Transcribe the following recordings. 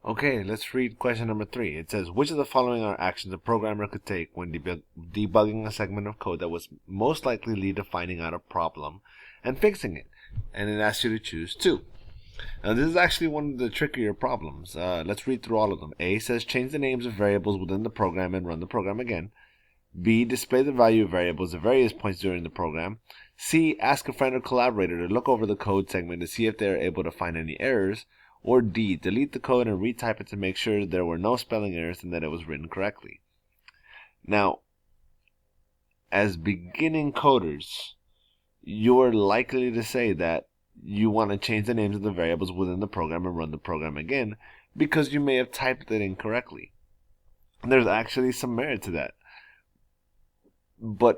Okay, let's read question number 3. It says, which of the following are actions a programmer could take when debugging a segment of code that was most likely lead to finding out a problem and fixing it? And it asks you to choose 2. Now, this is actually one of the trickier problems. Let's read through all of them. A says, change the names of variables within the program and run the program again. B, display the value of variables at various points during the program. C, ask a friend or collaborator to look over the code segment to see if they are able to find any errors. Or D, delete the code and retype it to make sure there were no spelling errors and that it was written correctly. Now, as beginning coders, you are likely to say that you want to change the names of the variables within the program and run the program again because you may have typed it incorrectly. There's actually some merit to that. But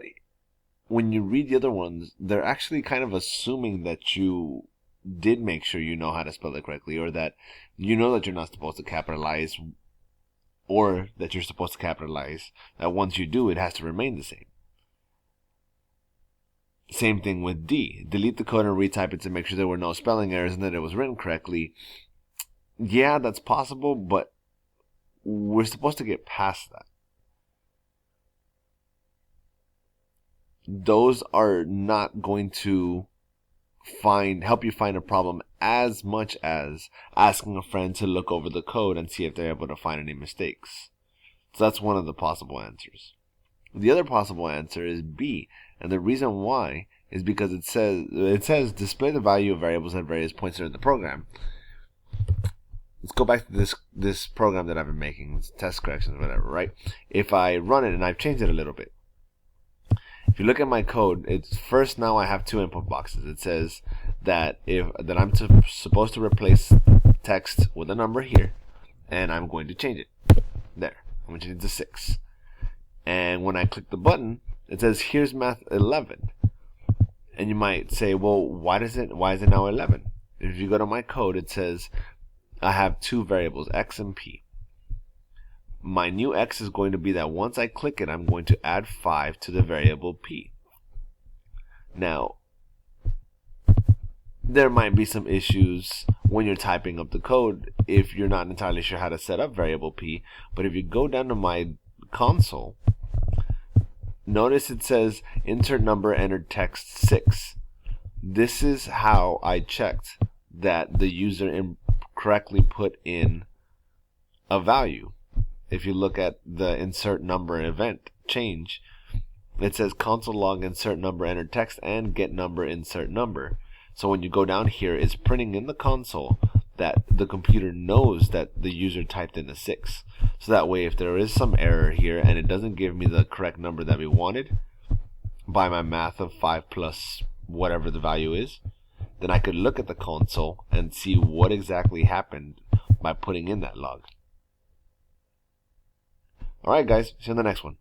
when you read the other ones, they're actually kind of assuming that you did make sure you know how to spell it correctly, or that you know that you're not supposed to capitalize, or that you're supposed to capitalize, that once you do, it has to remain the same. Same thing with D. Delete the code and retype it to make sure there were no spelling errors and that it was written correctly. Yeah, that's possible, but we're supposed to get past that. Those are not going to help you find a problem as much as asking a friend to look over the code and see if they're able to find any mistakes. So that's one of the possible answers. The other possible answer is B, and the reason why is because it says display the value of variables at various points during the program. Let's go back to this program that I've been making, test corrections, whatever, right? If I run it and I've changed it a little bit. If you look at my code, it's first now I have 2 input boxes. It says that I'm supposed to replace text with a number here, and I'm going to change it. There, I'm going to change it to 6. And when I click the button, it says here's math 11. And you might say, well, why is it now 11? If you go to my code, it says I have 2 variables, x and p. My new x is going to be that once I click it, I'm going to add 5 to the variable p. Now, there might be some issues when you're typing up the code if you're not entirely sure how to set up variable p. But if you go down to my console, notice it says insert number entered text 6. This is how I checked that the user incorrectly put in a value. If you look at the insert number event change, it says console log insert number entered text and get number insert number. So when you go down here, it's printing in the console that the computer knows that the user typed in a 6. So that way, if there is some error here and it doesn't give me the correct number that we wanted by my math of 5 plus whatever the value is, then I could look at the console and see what exactly happened by putting in that log. Alright guys, see you on the next one.